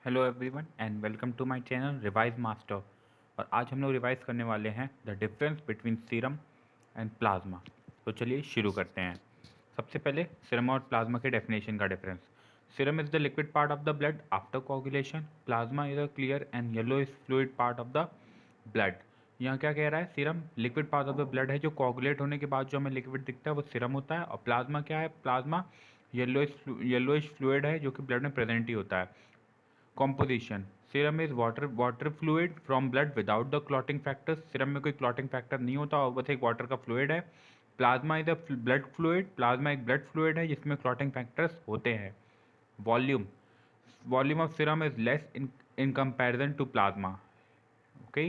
Hello everyone and welcome to my channel Revise Master. और आज हम लोग रिवाइज करने वाले हैं the difference between serum and plasma. तो चलिए शुरू करते हैं। सबसे पहले सीरम और प्लाज्मा के डेफिनेशन का difference. Serum is the liquid part of the blood after coagulation. Plasma is a clear and yellow fluid part of the blood. यहाँ क्या कह रहा है, serum liquid part of the blood है, जो कोagulate होने के बाद जो हमें लिक्विड दिखता है वो सीरम होता है। और प्लाज्मा क्या है, प्लाज्मा येलोइश फ्लूइड है जो कि ब्लड में प्रेजेंट ही होता है। Composition. Serum is water fluid from blood without the clotting factors. Serum में कोई क्लॉटिंग फैक्टर नहीं होता और बस एक वाटर का फ्लूइड है। Plasma is a blood fluid. Plasma एक ब्लड फ्लूइड है जिसमें क्लॉटिंग फैक्टर्स होते हैं। Volume. Volume of serum is less in comparison to plasma. Okay,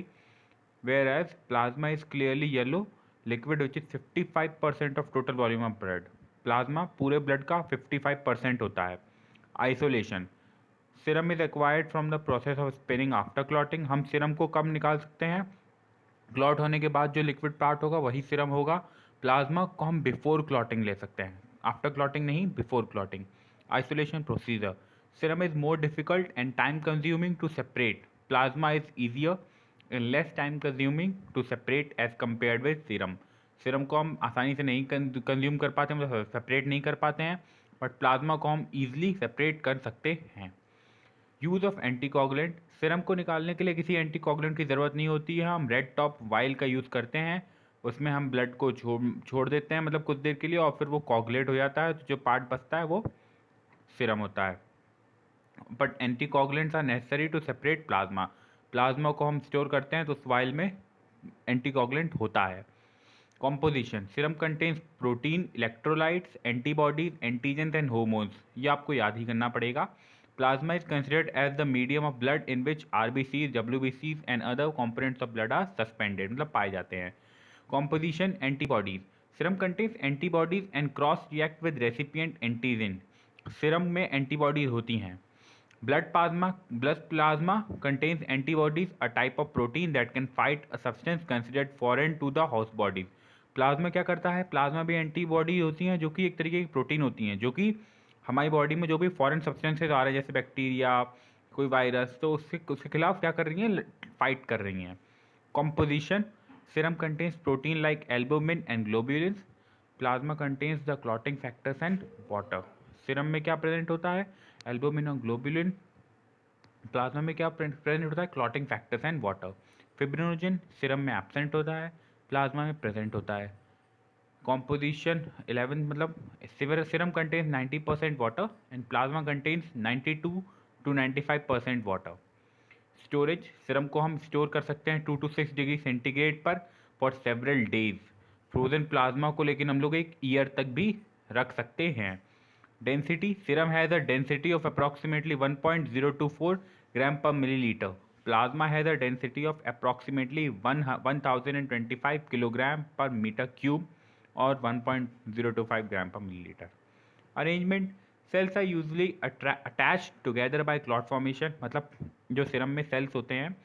whereas plasma is clearly yellow liquid which is 55% of total volume of blood. Plasma पूरे blood का 55% होता है। Isolation. Serum is acquired from the process of spinning after clotting. हम serum को कब निकाल सकते हैं, क्लॉट होने के बाद जो लिक्विड पार्ट होगा वही सीरम होगा। प्लाज्मा को हम बिफोर क्लॉटिंग ले सकते हैं, आफ्टर क्लॉटिंग नहीं, before clotting. Isolation procedure. Serum is more difficult and time consuming to separate. Plasma is easier and less time consuming to separate as compared with serum. Serum को हम आसानी से नहीं consume कर पाते, मतलब सेपरेट नहीं कर पाते हैं, बट प्लाज्मा को हम ईजिली सेपरेट कर सकते हैं। Use of anticoagulant. सीरम को निकालने के लिए किसी एंटीकोगुलेंट की ज़रूरत नहीं होती है। हम रेड टॉप वाइल का यूज़ करते हैं, उसमें हम ब्लड को छोड़ देते हैं, मतलब कुछ देर के लिए, और फिर वो कोगुलेट हो जाता है, तो जो पार्ट बचता है वो सीरम होता है। But anticoagulants are necessary to separate plasma. Plasma को हम स्टोर करते हैं तो उस वाइल में एंटीकोगुलेंट होता है। Composition. Serum contains protein, electrolytes, antibodies, antigens and hormones. ये आपको याद ही करना पड़ेगा। Plasma is considered as the medium of blood in which RBCs, WBCs and other components of blood are suspended, मतलब पाए जाते हैं। Composition. Antibodies. Serum contains antibodies and cross react with recipient antigen. Serum में antibodies होती हैं। Blood plasma contains antibodies, a type of protein that can fight a substance considered foreign to the host body. Plasma क्या करता है, plasma भी antibody होती हैं जो कि एक तरीके की प्रोटीन होती हैं, जो कि हमारी बॉडी में जो भी फॉरेन सब्सटेंसेज आ रहे हैं जैसे बैक्टीरिया, कोई वायरस, तो उसके खिलाफ क्या कर रही हैं, फाइट कर रही हैं। Composition. Serum contains protein like albumin and ग्लोब्यूलिन्स. Plasma contains the clotting factors and water. Serum में क्या प्रेजेंट होता है, एल्बुमिन और ग्लोब्यूलिन। प्लाज्मा में क्या प्रेजेंट होता है, clotting factors and water. Fibrinogen serum में एब्सेंट होता है, प्लाज्मा में प्रेजेंट होता है। कॉम्पोजिशन 11, मतलब serum contains 90% water and plasma contains 92 to 95% water. Storage. Serum को हम स्टोर कर सकते हैं 2 to 6 डिग्री सेंटीग्रेड पर for several days. Frozen plasma को लेकिन हम लोग एक ईयर तक भी रख सकते हैं। Density. Serum has a density of approximately 1.024 gram per millilitre. Plasma has a density of approximately 1025 kilogram per metre cube और 1.025 gram per millilitre. Arrangement. Cells are usually attach together by clot formation. मतलब जो serum में sales होते हैं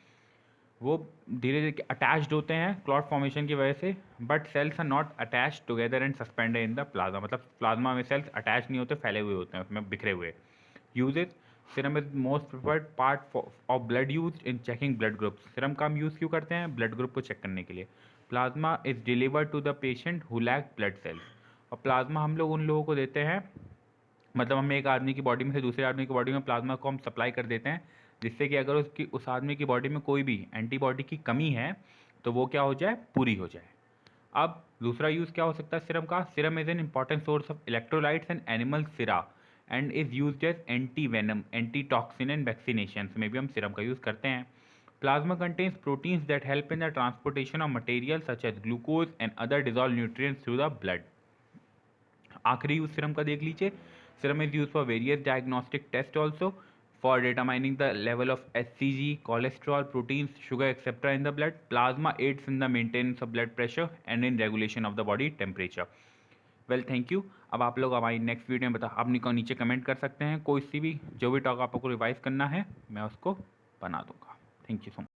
वो धीरे धीरे attached होते हैं क्लॉट फॉर्मेशन की वजह से, but cells are not attach together and suspended in the plasma. मतलब प्लाज्मा में सेल्स अटैच नहीं होते, फैले हुए होते हैं उसमें, बिखरे हुए। Uses. Serum is most preferred part of blood use in checking blood group. Serum का हम यूज़ क्यों करते हैं, ब्लड ग्रुप को चेक करने के लिए। Plasma is delivered to the patient who lack blood cells. और प्लाज्मा हम लोग उन लोगों को देते हैं, मतलब हम एक आदमी की बॉडी में से दूसरे आदमी की बॉडी में प्लाज्मा को हम सप्लाई कर देते हैं, जिससे कि अगर उस आदमी की बॉडी में कोई भी एंटीबॉडी की कमी है तो वो क्या हो जाए, पूरी हो जाए। अब दूसरा यूज़ क्या हो सकता है सीरम का. Serum is an important source of electrolytes and animal sera and is use as anti venom, anti toxin and vaccination में भी हम सीरम का यूज़ करते हैं. Plasma contains proteins that help in the transportation of material such as glucose and other dissolve nutrients through the blood. आखिरी use serum का देख लीजिए. Serum is use for various diagnostic test also, for determining the level of HCG, cholesterol, proteins, sugar, etc. in the blood. Plasma aids in the maintenance of blood pressure and in regulation of the body temperature. Well thank you. अब आप लोग हमारी next video में आप नीचे comment कर सकते हैं, कोई सी भी जो भी टॉक आपको रिवाइज करना है मैं उसको बना दूंगा. Thank you so much.